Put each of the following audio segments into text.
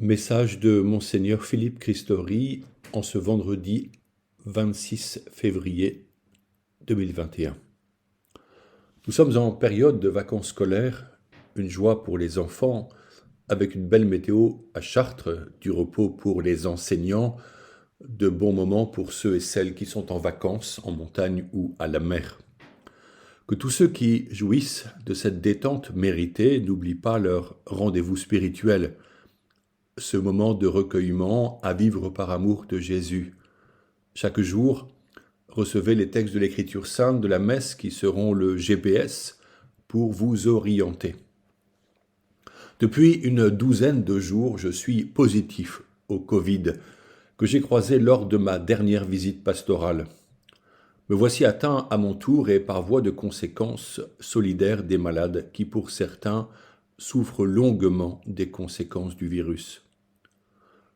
Message de Monseigneur Philippe Christori en ce vendredi 26 février 2021. Nous sommes en période de vacances scolaires, une joie pour les enfants, avec une belle météo à Chartres, du repos pour les enseignants, de bons moments pour ceux et celles qui sont en vacances, en montagne ou à la mer. Que tous ceux qui jouissent de cette détente méritée n'oublient pas leur rendez-vous spirituel, ce moment de recueillement à vivre par amour de Jésus. Chaque jour, recevez les textes de l'Écriture sainte de la messe qui seront le GPS pour vous orienter. Depuis une douzaine de jours, je suis positif au Covid, que j'ai croisé lors de ma dernière visite pastorale. Me voici atteint à mon tour et par voie de conséquence solidaire des malades qui, pour certains, souffrent longuement des conséquences du virus.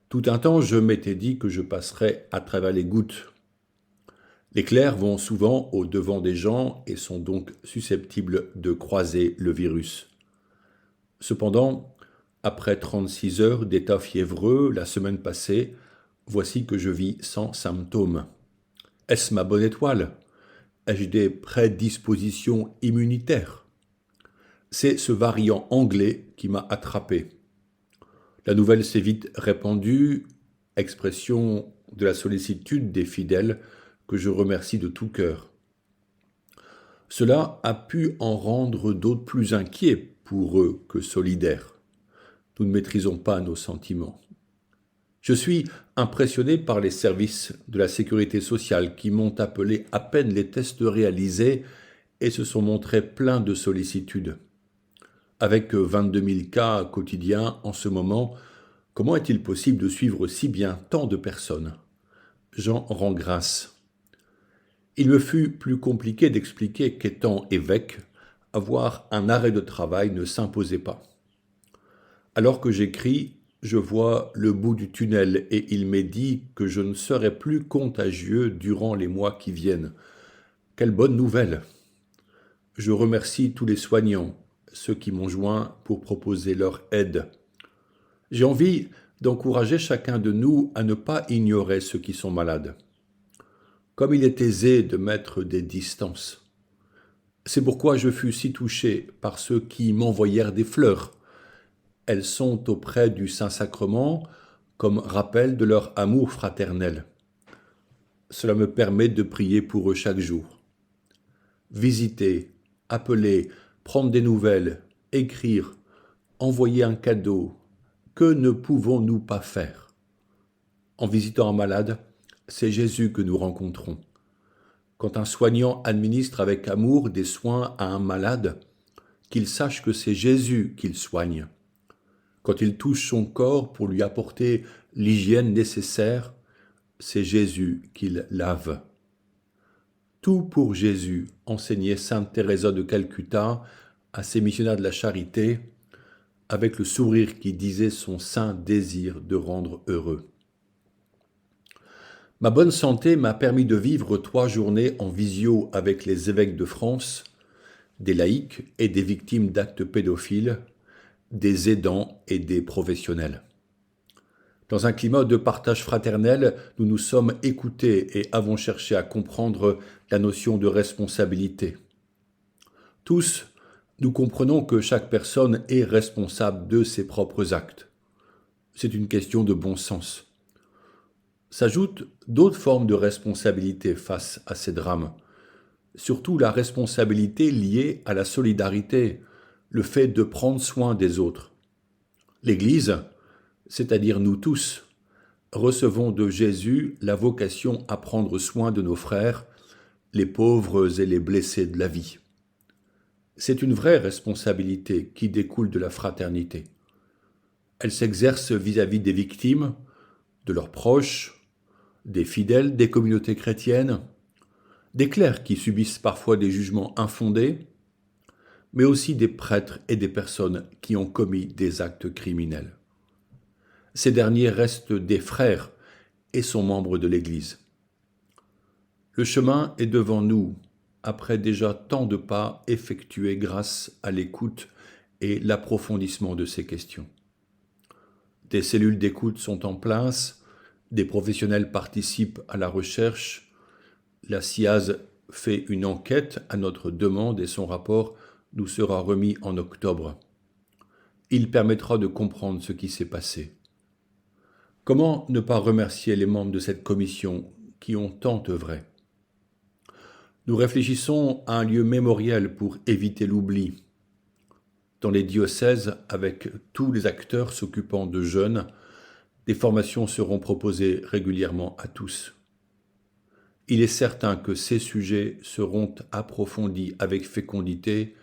Tout un temps, je m'étais dit que je passerais à travers les gouttes. Les clercs vont souvent au devant des gens et sont donc susceptibles de croiser le virus. Cependant, après 36 heures d'état fiévreux la semaine passée, voici que je vis sans symptômes. Est-ce ma bonne étoile? Ai-je des prédispositions immunitaires? C'est ce variant anglais qui m'a attrapé. La nouvelle s'est vite répandue, expression de la sollicitude des fidèles que je remercie de tout cœur. Cela a pu en rendre d'autres plus inquiets pour eux que solidaires. Nous ne maîtrisons pas nos sentiments. Je suis impressionné par les services de la sécurité sociale qui m'ont appelé à peine les tests réalisés et se sont montrés pleins de sollicitude. Avec 22 000 cas quotidiens en ce moment, comment est-il possible de suivre si bien tant de personnes? J'en rends grâce. Il me fut plus compliqué d'expliquer qu'étant évêque, avoir un arrêt de travail ne s'imposait pas. Alors que j'écris, je vois le bout du tunnel et il m'est dit que je ne serai plus contagieux durant les mois qui viennent. Quelle bonne nouvelle! Je remercie tous les soignants, ceux qui m'ont joint pour proposer leur aide. J'ai envie d'encourager chacun de nous à ne pas ignorer ceux qui sont malades. Comme il est aisé de mettre des distances. C'est pourquoi je fus si touché par ceux qui m'envoyèrent des fleurs. Elles sont auprès du Saint-Sacrement comme rappel de leur amour fraternel. Cela me permet de prier pour eux chaque jour. Visiter, appeler, prendre des nouvelles, écrire, envoyer un cadeau, que ne pouvons-nous pas faire? En visitant un malade, c'est Jésus que nous rencontrons. Quand un soignant administre avec amour des soins à un malade, qu'il sache que c'est Jésus qu'il soigne. Quand il touche son corps pour lui apporter l'hygiène nécessaire, c'est Jésus qu'il lave. Tout pour Jésus, enseignait sainte Thérèse de Calcutta à ses missionnaires de la charité, avec le sourire qui disait son saint désir de rendre heureux. Ma bonne santé m'a permis de vivre 3 journées en visio avec les évêques de France, des laïcs et des victimes d'actes pédophiles, des aidants et des professionnels. Dans un climat de partage fraternel, nous nous sommes écoutés et avons cherché à comprendre la notion de responsabilité. Tous, nous comprenons que chaque personne est responsable de ses propres actes. C'est une question de bon sens. S'ajoutent d'autres formes de responsabilité face à ces drames. Surtout la responsabilité liée à la solidarité, le fait de prendre soin des autres. L'Église, c'est-à-dire nous tous, recevons de Jésus la vocation à prendre soin de nos frères, les pauvres et les blessés de la vie. C'est une vraie responsabilité qui découle de la fraternité. Elle s'exerce vis-à-vis des victimes, de leurs proches, des fidèles des communautés chrétiennes, des clercs qui subissent parfois des jugements infondés, mais aussi des prêtres et des personnes qui ont commis des actes criminels. Ces derniers restent des frères et sont membres de l'Église. Le chemin est devant nous, après déjà tant de pas effectués grâce à l'écoute et l'approfondissement de ces questions. Des cellules d'écoute sont en place, des professionnels participent à la recherche, la CIAZ fait une enquête à notre demande et son rapport nous sera remis en octobre. Il permettra de comprendre ce qui s'est passé. Comment ne pas remercier les membres de cette commission qui ont tant œuvré? Nous réfléchissons à un lieu mémoriel pour éviter l'oubli. Dans les diocèses, avec tous les acteurs s'occupant de jeunes, des formations seront proposées régulièrement à tous. Il est certain que ces sujets seront approfondis avec fécondité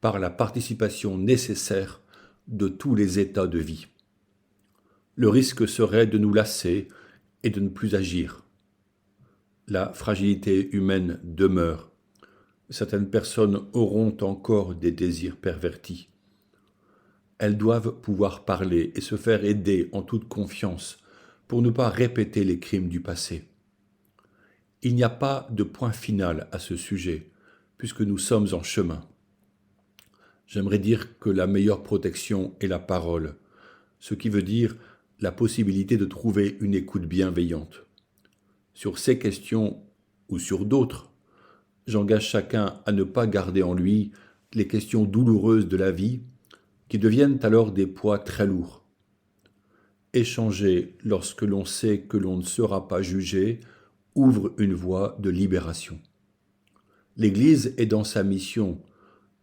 par la participation nécessaire de tous les états de vie. Le risque serait de nous lasser et de ne plus agir. La fragilité humaine demeure. Certaines personnes auront encore des désirs pervertis. Elles doivent pouvoir parler et se faire aider en toute confiance pour ne pas répéter les crimes du passé. Il n'y a pas de point final à ce sujet, puisque nous sommes en chemin. J'aimerais dire que la meilleure protection est la parole, ce qui veut dire la possibilité de trouver une écoute bienveillante. Sur ces questions ou sur d'autres, j'engage chacun à ne pas garder en lui les questions douloureuses de la vie qui deviennent alors des poids très lourds. Échanger lorsque l'on sait que l'on ne sera pas jugé ouvre une voie de libération. L'Église est dans sa mission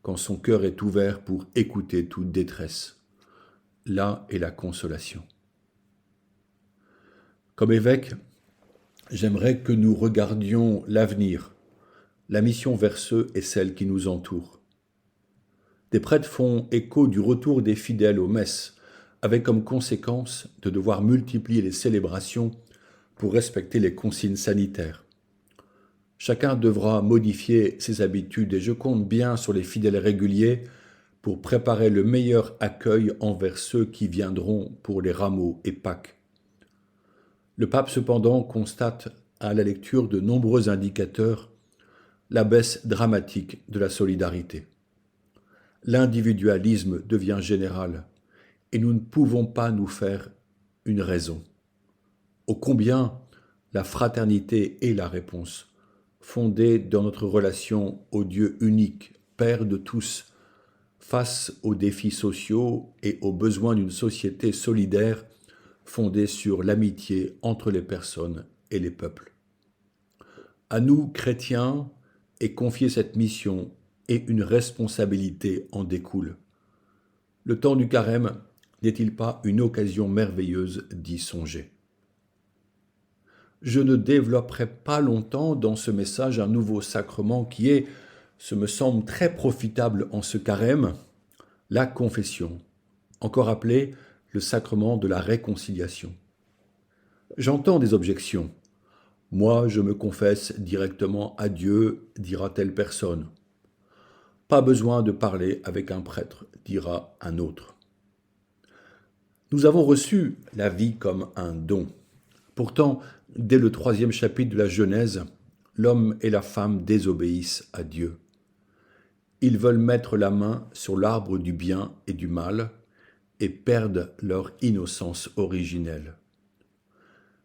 quand son cœur est ouvert pour écouter toute détresse. Là est la consolation. Comme évêque, j'aimerais que nous regardions l'avenir, la mission vers ceux et celles qui nous entourent. Des prêtres font écho du retour des fidèles aux messes, avec comme conséquence de devoir multiplier les célébrations pour respecter les consignes sanitaires. Chacun devra modifier ses habitudes et je compte bien sur les fidèles réguliers pour préparer le meilleur accueil envers ceux qui viendront pour les rameaux et Pâques. Le pape cependant constate à la lecture de nombreux indicateurs la baisse dramatique de la solidarité. L'individualisme devient général et nous ne pouvons pas nous faire une raison. Ô combien la fraternité est la réponse, fondée dans notre relation au Dieu unique, Père de tous, face aux défis sociaux et aux besoins d'une société solidaire fondée sur l'amitié entre les personnes et les peuples. À nous, chrétiens, est confiée cette mission et une responsabilité en découle. Le temps du carême n'est-il pas une occasion merveilleuse d'y songer? Je ne développerai pas longtemps dans ce message un nouveau sacrement qui est, ce me semble très profitable en ce carême, la confession, encore appelé le sacrement de la réconciliation. J'entends des objections. Moi, je me confesse directement à Dieu, dira telle personne. Pas besoin de parler avec un prêtre, dira un autre. Nous avons reçu la vie comme un don. Pourtant, dès le 3e chapitre de la Genèse, l'homme et la femme désobéissent à Dieu. Ils veulent mettre la main sur l'arbre du bien et du mal et perdent leur innocence originelle.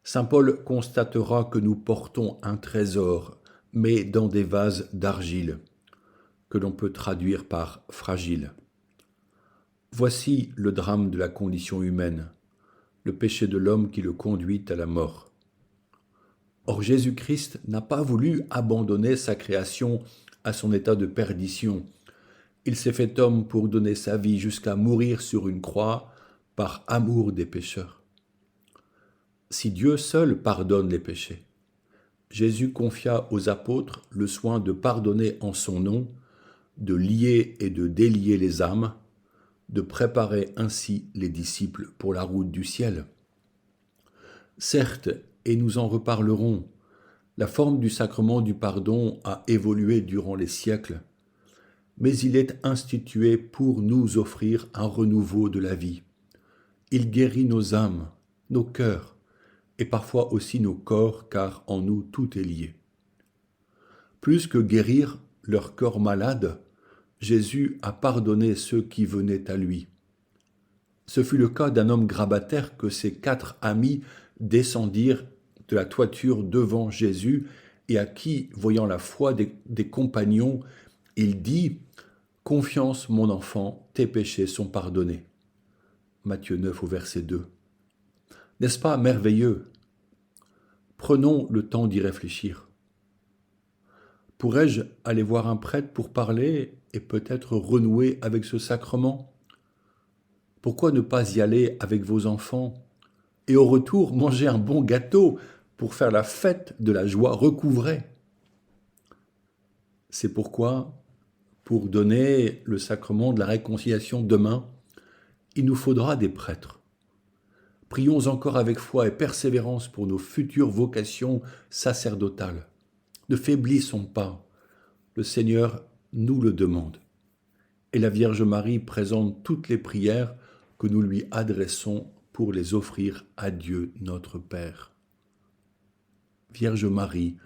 Saint Paul constatera que nous portons un trésor, mais dans des vases d'argile, que l'on peut traduire par fragile. Voici le drame de la condition humaine, le péché de l'homme qui le conduit à la mort. Or Jésus-Christ n'a pas voulu abandonner sa création à son état de perdition. Il s'est fait homme pour donner sa vie jusqu'à mourir sur une croix par amour des pécheurs. Si Dieu seul pardonne les péchés, Jésus confia aux apôtres le soin de pardonner en son nom, de lier et de délier les âmes, de préparer ainsi les disciples pour la route du ciel. Certes, et nous en reparlerons, la forme du sacrement du pardon a évolué durant les siècles, mais il est institué pour nous offrir un renouveau de la vie. Il guérit nos âmes, nos cœurs, et parfois aussi nos corps, car en nous tout est lié. Plus que guérir leur corps malade, Jésus a pardonné ceux qui venaient à lui. Ce fut le cas d'un homme grabataire que ses 4 amis descendirent de la toiture devant Jésus et à qui, voyant la foi des compagnons, il dit « Confiance, mon enfant, tes péchés sont pardonnés. » Matthieu 9 au verset 2. N'est-ce pas merveilleux? Prenons le temps d'y réfléchir. Pourrais-je aller voir un prêtre pour parler et peut-être renouer avec ce sacrement? Pourquoi ne pas y aller avec vos enfants et au retour manger un bon gâteau pour faire la fête de la joie recouvrée? C'est pourquoi, pour donner le sacrement de la réconciliation demain, il nous faudra des prêtres. Prions encore avec foi et persévérance pour nos futures vocations sacerdotales. Ne faiblissons pas, le Seigneur nous le demande. Et la Vierge Marie présente toutes les prières que nous lui adressons pour les offrir à Dieu notre Père. Vierge Marie,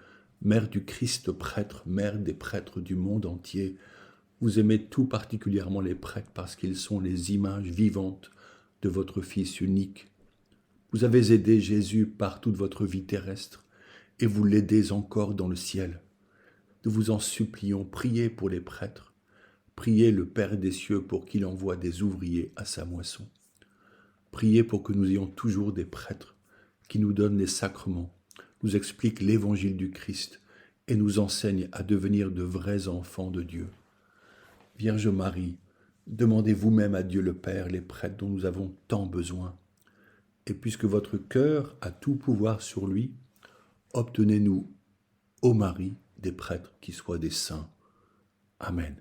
Mère du Christ prêtre, Mère des prêtres du monde entier, vous aimez tout particulièrement les prêtres parce qu'ils sont les images vivantes de votre Fils unique. Vous avez aidé Jésus par toute votre vie terrestre et vous l'aidez encore dans le ciel. Nous vous en supplions, priez pour les prêtres. Priez le Père des cieux pour qu'il envoie des ouvriers à sa moisson. Priez pour que nous ayons toujours des prêtres qui nous donnent les sacrements, nous expliquent l'évangile du Christ et nous enseignent à devenir de vrais enfants de Dieu. Vierge Marie, demandez vous-même à Dieu le Père les prêtres dont nous avons tant besoin. Et puisque votre cœur a tout pouvoir sur lui, obtenez-nous, ô Marie, des prêtres qui soient des saints. Amen.